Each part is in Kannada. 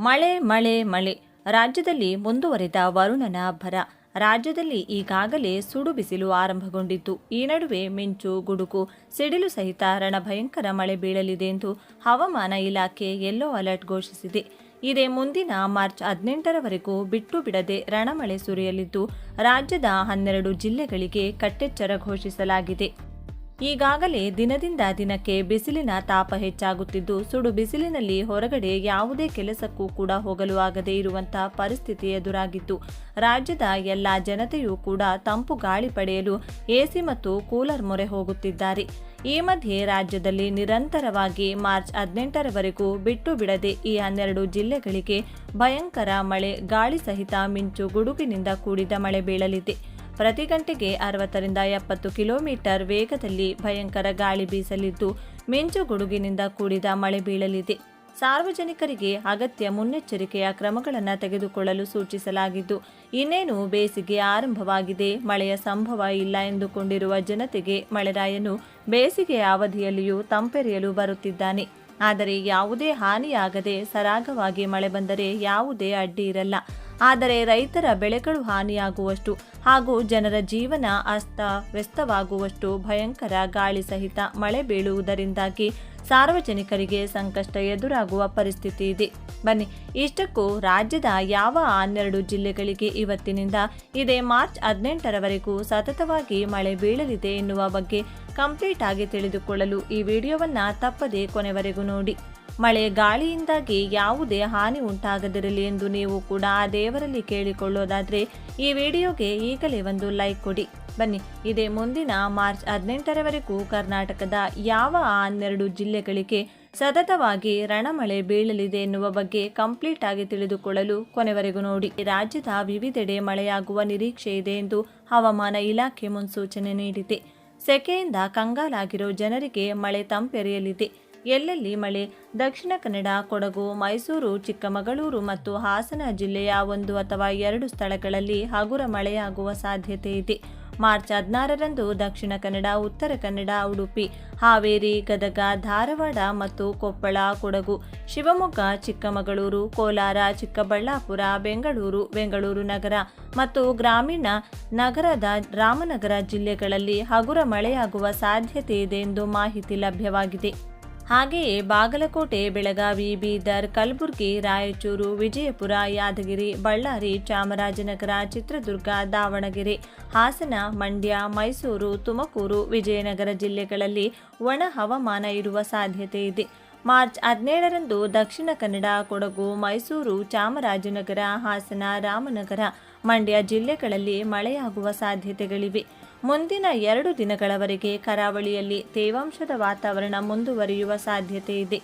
ಮಳೆ ಮಳೆ ಮಳೆ ರಾಜ್ಯದಲ್ಲಿ ಮುಂದುವರಿದ ವರುಣನ ಭರ. ರಾಜ್ಯದಲ್ಲಿ ಈಗಾಗಲೇ ಸುಡು ಬಿಸಿಲು ಆರಂಭಗೊಂಡಿದ್ದು, ಈ ನಡುವೆ ಮಿಂಚು, ಗುಡುಗು, ಸಿಡಿಲು ಸಹಿತ ರಣಭಯಂಕರ ಮಳೆ ಬೀಳಲಿದೆ ಎಂದು ಹವಾಮಾನ ಇಲಾಖೆ ಯೆಲ್ಲೋ ಅಲರ್ಟ್ ಘೋಷಿಸಿದೆ. ಇದೇ ಮುಂದಿನ ಮಾರ್ಚ್ 18ರವರೆಗೂ ಬಿಟ್ಟು ಬಿಡದೆ ರಣಮಳೆ ಸುರಿಯಲಿದ್ದು, ರಾಜ್ಯದ 12 ಜಿಲ್ಲೆಗಳಿಗೆ ಕಟ್ಟೆಚ್ಚರ ಘೋಷಿಸಲಾಗಿದೆ. ಈಗಾಗಲೇ ದಿನದಿಂದ ದಿನಕ್ಕೆ ಬಿಸಿಲಿನ ತಾಪ ಹೆಚ್ಚಾಗುತ್ತಿದ್ದು, ಸುಡು ಬಿಸಿಲಿನಲ್ಲಿ ಹೊರಗಡೆ ಯಾವುದೇ ಕೆಲಸಕ್ಕೂ ಕೂಡ ಹೋಗಲು ಆಗದೇ ಇರುವಂತಹ ಪರಿಸ್ಥಿತಿ ಎದುರಾಗಿದ್ದು, ರಾಜ್ಯದ ಎಲ್ಲ ಜನತೆಯೂ ಕೂಡ ತಂಪು ಗಾಳಿ ಪಡೆಯಲು ಎಸಿ ಮತ್ತು ಕೂಲರ್ ಮೊರೆ ಹೋಗುತ್ತಿದ್ದಾರೆ. ಈ ಮಧ್ಯೆ ರಾಜ್ಯದಲ್ಲಿ ನಿರಂತರವಾಗಿ ಮಾರ್ಚ್ 18ರವರೆಗೂ ಬಿಟ್ಟು ಬಿಡದೆ ಈ 12 ಜಿಲ್ಲೆಗಳಿಗೆ ಭಯಂಕರ ಮಳೆ, ಗಾಳಿ ಸಹಿತ ಮಿಂಚು, ಗುಡುಗಿನಿಂದ ಕೂಡಿದ ಮಳೆ ಬೀಳಲಿದೆ. ಪ್ರತಿ ಗಂಟೆಗೆ 60ರಿಂದ 70 ಕಿಲೋಮೀಟರ್ ವೇಗದಲ್ಲಿ ಭಯಂಕರ ಗಾಳಿ ಬೀಸಲಿದ್ದು, ಮಿಂಚು ಗುಡುಗಿನಿಂದ ಕೂಡಿದ ಮಳೆ ಬೀಳಲಿದೆ. ಸಾರ್ವಜನಿಕರಿಗೆ ಅಗತ್ಯ ಮುನ್ನೆಚ್ಚರಿಕೆಯ ಕ್ರಮಗಳನ್ನು ತೆಗೆದುಕೊಳ್ಳಲು ಸೂಚಿಸಲಾಗಿದ್ದು, ಇನ್ನೇನು ಬೇಸಿಗೆ ಆರಂಭವಾಗಿದೆ, ಮಳೆಯ ಸಂಭವ ಇಲ್ಲ ಎಂದುಕೊಂಡಿರುವ ಜನತೆಗೆ ಮಳೆರಾಯನು ಬೇಸಿಗೆಯ ಅವಧಿಯಲ್ಲಿಯೂ ತಂಪೆರೆಯಲು ಬರುತ್ತಿದ್ದಾನೆ. ಆದರೆ ಯಾವುದೇ ಹಾನಿಯಾಗದೆ ಸರಾಗವಾಗಿ ಮಳೆ ಬಂದರೆ ಯಾವುದೇ ಅಡ್ಡಿ ಇರಲ್ಲ. ಆದರೆ ರೈತರ ಬೆಳೆಗಳು ಹಾನಿಯಾಗುವಷ್ಟು ಹಾಗೂ ಜನರ ಜೀವನ ಅಸ್ತವ್ಯಸ್ತವಾಗುವಷ್ಟು ಭಯಂಕರ ಗಾಳಿ ಸಹಿತ ಮಳೆ ಬೀಳುವುದರಿಂದಾಗಿ ಸಾರ್ವಜನಿಕರಿಗೆ ಸಂಕಷ್ಟ ಎದುರಾಗುವ ಪರಿಸ್ಥಿತಿ ಇದೆ. ಬನ್ನಿ, ಇಷ್ಟಕ್ಕೂ ರಾಜ್ಯದ ಯಾವ 12 ಜಿಲ್ಲೆಗಳಿಗೆ ಇವತ್ತಿನಿಂದ ಇದೇ ಮಾರ್ಚ್ 18ರವರೆಗೂ ಸತತವಾಗಿ ಮಳೆ ಬೀಳಲಿದೆ ಎನ್ನುವ ಬಗ್ಗೆ ಕಂಪ್ಲೀಟ್ ಆಗಿ ತಿಳಿದುಕೊಳ್ಳಲು ಈ ವಿಡಿಯೋವನ್ನು ತಪ್ಪದೇ ಕೊನೆವರೆಗೂ ನೋಡಿ. ಮಳೆ ಗಾಳಿಯಿಂದಾಗಿ ಯಾವುದೇ ಹಾನಿ ಉಂಟಾಗದಿರಲಿ ಎಂದು ನೀವು ಕೂಡ ಆ ದೇವರಲ್ಲಿ ಕೇಳಿಕೊಳ್ಳೋದಾದರೆ ಈ ವಿಡಿಯೋಗೆ ಈಗಲೇ ಒಂದು ಲೈಕ್ ಕೊಡಿ. ಬನ್ನಿ, ಇದೇ ಮುಂದಿನ ಮಾರ್ಚ್ 18ರವರೆಗೂ ಕರ್ನಾಟಕದ ಯಾವ 12 ಜಿಲ್ಲೆಗಳಿಗೆ ಸತತವಾಗಿ ರಣಮಳೆ ಬೀಳಲಿದೆ ಎನ್ನುವ ಬಗ್ಗೆ ಕಂಪ್ಲೀಟ್ ಆಗಿ ತಿಳಿದುಕೊಳ್ಳಲು ಕೊನೆವರೆಗೂ ನೋಡಿ. ರಾಜ್ಯದ ವಿವಿಧೆಡೆ ಮಳೆಯಾಗುವ ನಿರೀಕ್ಷೆ ಇದೆ ಎಂದು ಹವಾಮಾನ ಇಲಾಖೆ ಮುನ್ಸೂಚನೆ ನೀಡಿದೆ. ಸೆಕೆಯಿಂದ ಕಂಗಾಲಾಗಿರೋ ಜನರಿಗೆ ಮಳೆ ತಂಪೆರೆಯಲಿದೆ. ಎಲ್ಲೆಲ್ಲಿ ಮಳೆ? ದಕ್ಷಿಣ ಕನ್ನಡ, ಕೊಡಗು, ಮೈಸೂರು, ಚಿಕ್ಕಮಗಳೂರು ಮತ್ತು ಹಾಸನ ಜಿಲ್ಲೆಯ 1 ಅಥವಾ 2 ಸ್ಥಳಗಳಲ್ಲಿ ಹಗುರ ಮಳೆಯಾಗುವ ಸಾಧ್ಯತೆ ಇದೆ. ಮಾರ್ಚ್ 16ರಂದು ದಕ್ಷಿಣ ಕನ್ನಡ, ಉತ್ತರ ಕನ್ನಡ, ಉಡುಪಿ, ಹಾವೇರಿ, ಗದಗ, ಧಾರವಾಡ ಮತ್ತು ಕೊಪ್ಪಳ, ಕೊಡಗು, ಶಿವಮೊಗ್ಗ, ಚಿಕ್ಕಮಗಳೂರು, ಕೋಲಾರ, ಚಿಕ್ಕಬಳ್ಳಾಪುರ, ಬೆಂಗಳೂರು ನಗರ ಮತ್ತು ಗ್ರಾಮೀಣ ನಗರದ ರಾಮನಗರ ಜಿಲ್ಲೆಗಳಲ್ಲಿ ಹಗುರ ಮಳೆಯಾಗುವ ಸಾಧ್ಯತೆ ಇದೆ ಎಂದು ಮಾಹಿತಿ ಲಭ್ಯವಾಗಿದೆ. ಹಾಗೆಯೇ ಬಾಗಲಕೋಟೆ, ಬೆಳಗಾವಿ, ಬೀದರ್, ಕಲಬುರಗಿ, ರಾಯಚೂರು, ವಿಜಯಪುರ, ಯಾದಗಿರಿ, ಬಳ್ಳಾರಿ, ಚಾಮರಾಜನಗರ, ಚಿತ್ರದುರ್ಗ, ದಾವಣಗೆರೆ, ಹಾಸನ, ಮಂಡ್ಯ, ಮೈಸೂರು, ತುಮಕೂರು, ವಿಜಯನಗರ ಜಿಲ್ಲೆಗಳಲ್ಲಿ ಒಣ ಹವಾಮಾನ ಇರುವ ಸಾಧ್ಯತೆ ಇದೆ. ಮಾರ್ಚ್ 17ರಂದು ದಕ್ಷಿಣ ಕನ್ನಡ, ಕೊಡಗು, ಮೈಸೂರು, ಚಾಮರಾಜನಗರ, ಹಾಸನ, ರಾಮನಗರ, ಮಂಡ್ಯ ಜಿಲ್ಲೆಗಳಲ್ಲಿ ಮಳೆಯಾಗುವ ಸಾಧ್ಯತೆಗಳಿವೆ. ಮುಂದಿನ 2 ದಿನಗಳವರೆಗೆ ಕರಾವಳಿಯಲ್ಲಿ ತೇವಾಂಶದ ವಾತಾವರಣ ಮುಂದುವರಿಯುವ ಸಾಧ್ಯತೆ ಇದೆ.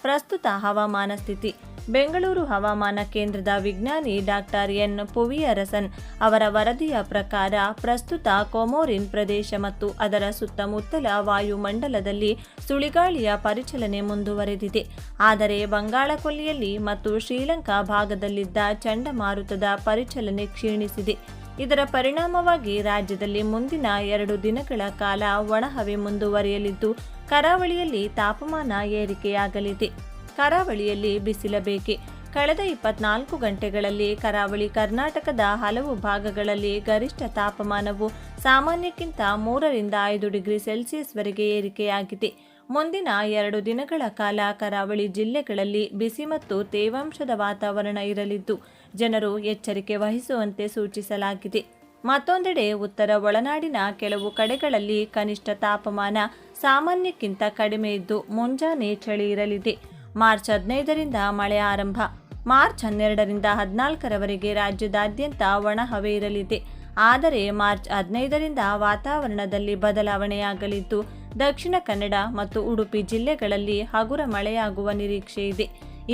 ಪ್ರಸ್ತುತ ಹವಾಮಾನ ಸ್ಥಿತಿ. ಬೆಂಗಳೂರು ಹವಾಮಾನ ಕೇಂದ್ರದ ವಿಜ್ಞಾನಿ ಡಾಕ್ಟರ್ ಎನ್ ಪುವಿಯರಸನ್ ಅವರ ವರದಿಯ ಪ್ರಕಾರ ಪ್ರಸ್ತುತ ಕೊಮೊರಿನ್ ಪ್ರದೇಶ ಮತ್ತು ಅದರ ಸುತ್ತಮುತ್ತಲ ವಾಯುಮಂಡಲದಲ್ಲಿ ಸುಳಿಗಾಳಿಯ ಪರಿಚಲನೆ ಮುಂದುವರೆದಿದೆ. ಆದರೆ ಬಂಗಾಳಕೊಲ್ಲಿಯಲ್ಲಿ ಮತ್ತು ಶ್ರೀಲಂಕಾ ಭಾಗದಲ್ಲಿದ್ದ ಚಂಡಮಾರುತದ ಪರಿಚಲನೆ ಕ್ಷೀಣಿಸಿದೆ. ಇದರ ಪರಿಣಾಮವಾಗಿ ರಾಜ್ಯದಲ್ಲಿ ಮುಂದಿನ 2 ದಿನಗಳ ಕಾಲ ಒಣಹವೆ ಮುಂದುವರಿಯಲಿದ್ದು, ಕರಾವಳಿಯಲ್ಲಿ ತಾಪಮಾನ ಏರಿಕೆಯಾಗಲಿದೆ. ಕರಾವಳಿಯಲ್ಲಿ ಬಿಸಿಲ ಬೇಗೆ. ಕಳೆದ 24 ಗಂಟೆಗಳಲ್ಲಿ ಕರಾವಳಿ ಕರ್ನಾಟಕದ ಹಲವು ಭಾಗಗಳಲ್ಲಿ ಗರಿಷ್ಠ ತಾಪಮಾನವು ಸಾಮಾನ್ಯಕ್ಕಿಂತ 3ರಿಂದ 5 ಡಿಗ್ರಿ ಸೆಲ್ಸಿಯಸ್ವರೆಗೆ ಏರಿಕೆಯಾಗಿದೆ. ಮುಂದಿನ 2 ದಿನಗಳ ಕಾಲ ಕರಾವಳಿ ಜಿಲ್ಲೆಗಳಲ್ಲಿ ಬಿಸಿ ಮತ್ತು ತೇವಾಂಶದ ವಾತಾವರಣ ಇರಲಿದ್ದು, ಜನರು ಎಚ್ಚರಿಕೆ ವಹಿಸುವಂತೆ ಸೂಚಿಸಲಾಗಿದೆ. ಮತ್ತೊಂದೆಡೆ ಉತ್ತರ ಒಳನಾಡಿನ ಕೆಲವು ಕಡೆಗಳಲ್ಲಿ ಕನಿಷ್ಠ ತಾಪಮಾನ ಸಾಮಾನ್ಯಕ್ಕಿಂತ ಕಡಿಮೆ ಇದ್ದು, ಮುಂಜಾನೆ ಚಳಿ ಇರಲಿದೆ. ಮಾರ್ಚ್ 15ರಿಂದ ಮಳೆ ಆರಂಭ. ಮಾರ್ಚ್ 12ರಿಂದ 14ರವರೆಗೆ ರಾಜ್ಯದಾದ್ಯಂತ ಒಣಹವೆ ಇರಲಿದೆ. ಆದರೆ ಮಾರ್ಚ್ 15ರಿಂದ ವಾತಾವರಣದಲ್ಲಿ ಬದಲಾವಣೆಯಾಗಲಿದ್ದು, ದಕ್ಷಿಣ ಕನ್ನಡ ಮತ್ತು ಉಡುಪಿ ಜಿಲ್ಲೆಗಳಲ್ಲಿ ಹಗುರ ಮಳೆಯಾಗುವ ನಿರೀಕ್ಷೆ ಇದೆ.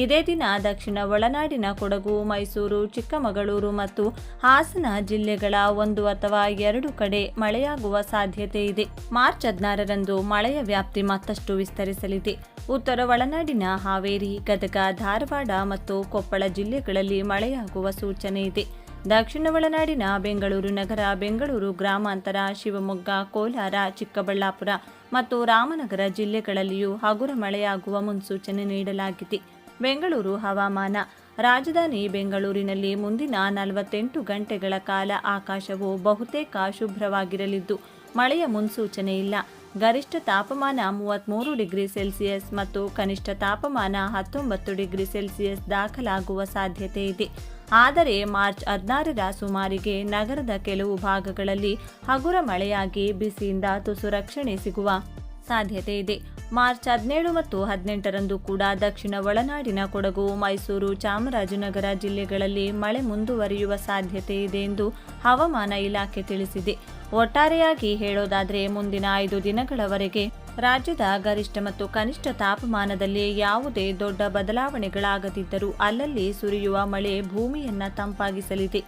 ಇದೇ ದಿನ ದಕ್ಷಿಣ ಒಳನಾಡಿನ ಕೊಡಗು, ಮೈಸೂರು, ಚಿಕ್ಕಮಗಳೂರು ಮತ್ತು ಹಾಸನ ಜಿಲ್ಲೆಗಳ 1 ಅಥವಾ 2 ಕಡೆ ಮಳೆಯಾಗುವ ಸಾಧ್ಯತೆ ಇದೆ. ಮಾರ್ಚ್ 16ರಂದು ಮಳೆಯ ವ್ಯಾಪ್ತಿ ಮತ್ತಷ್ಟು ವಿಸ್ತರಿಸಲಿದೆ. ಉತ್ತರ ಒಳನಾಡಿನ ಹಾವೇರಿ, ಗದಗ, ಧಾರವಾಡ ಮತ್ತು ಕೊಪ್ಪಳ ಜಿಲ್ಲೆಗಳಲ್ಲಿ ಮಳೆಯಾಗುವ ಸೂಚನೆ ಇದೆ. ದಕ್ಷಿಣ ಒಳನಾಡಿನ ಬೆಂಗಳೂರು ನಗರ, ಬೆಂಗಳೂರು ಗ್ರಾಮಾಂತರ, ಶಿವಮೊಗ್ಗ, ಕೋಲಾರ, ಚಿಕ್ಕಬಳ್ಳಾಪುರ ಮತ್ತು ರಾಮನಗರ ಜಿಲ್ಲೆಗಳಲ್ಲಿಯೂ ಹಗುರ ಮಳೆಯಾಗುವ ಮುನ್ಸೂಚನೆ ನೀಡಲಾಗಿದೆ. ಬೆಂಗಳೂರು ಹವಾಮಾನ. ರಾಜಧಾನಿ ಬೆಂಗಳೂರಿನಲ್ಲಿ ಮುಂದಿನ 48 ಗಂಟೆಗಳ ಕಾಲ ಆಕಾಶವು ಬಹುತೇಕ ಶುಭ್ರವಾಗಿರಲಿದ್ದು ಮಳೆಯ ಮುನ್ಸೂಚನೆ ಇಲ್ಲ. ಗರಿಷ್ಠ ತಾಪಮಾನ 33 ಡಿಗ್ರಿ ಸೆಲ್ಸಿಯಸ್ ಮತ್ತು ಕನಿಷ್ಠ ತಾಪಮಾನ 19 ಡಿಗ್ರಿ ಸೆಲ್ಸಿಯಸ್ ದಾಖಲಾಗುವ ಸಾಧ್ಯತೆ ಇದೆ. ಆದರೆ ಮಾರ್ಚ್ 16ರ ಸುಮಾರಿಗೆ ನಗರದ ಕೆಲವು ಭಾಗಗಳಲ್ಲಿ ಹಗುರ ಮಳೆಯಾಗಿ ಬಿಸಿಯಿಂದ ತುಸು ರಕ್ಷಣೆ ಸಿಗುವ ಸಾಧ್ಯತೆ ಇದೆ. ಮಾರ್ಚ್ 17 ಮತ್ತು 18ರಂದು ಕೂಡ ದಕ್ಷಿಣ ಒಳನಾಡಿನ ಕೊಡಗು, ಮೈಸೂರು, ಚಾಮರಾಜನಗರ ಜಿಲ್ಲೆಗಳಲ್ಲಿ ಮಳೆ ಮುಂದುವರಿಯುವ ಸಾಧ್ಯತೆ ಇದೆ ಎಂದು ಹವಾಮಾನ ಇಲಾಖೆ ತಿಳಿಸಿದೆ. ಒಟ್ಟಾರೆಯಾಗಿ ಹೇಳೋದಾದರೆ ಮುಂದಿನ 5 ದಿನಗಳವರೆಗೆ ರಾಜ್ಯದ ಗರಿಷ್ಠ ಮತ್ತು ಕನಿಷ್ಠ ತಾಪಮಾನದಲ್ಲಿ ಯಾವುದೇ ದೊಡ್ಡ ಬದಲಾವಣೆಗಳಾಗದಿದ್ದರೂ ಅಲ್ಲಲ್ಲಿ ಸುರಿಯುವ ಮಳೆ ಭೂಮಿಯನ್ನ ತಂಪಾಗಿಸಲಿದೆ.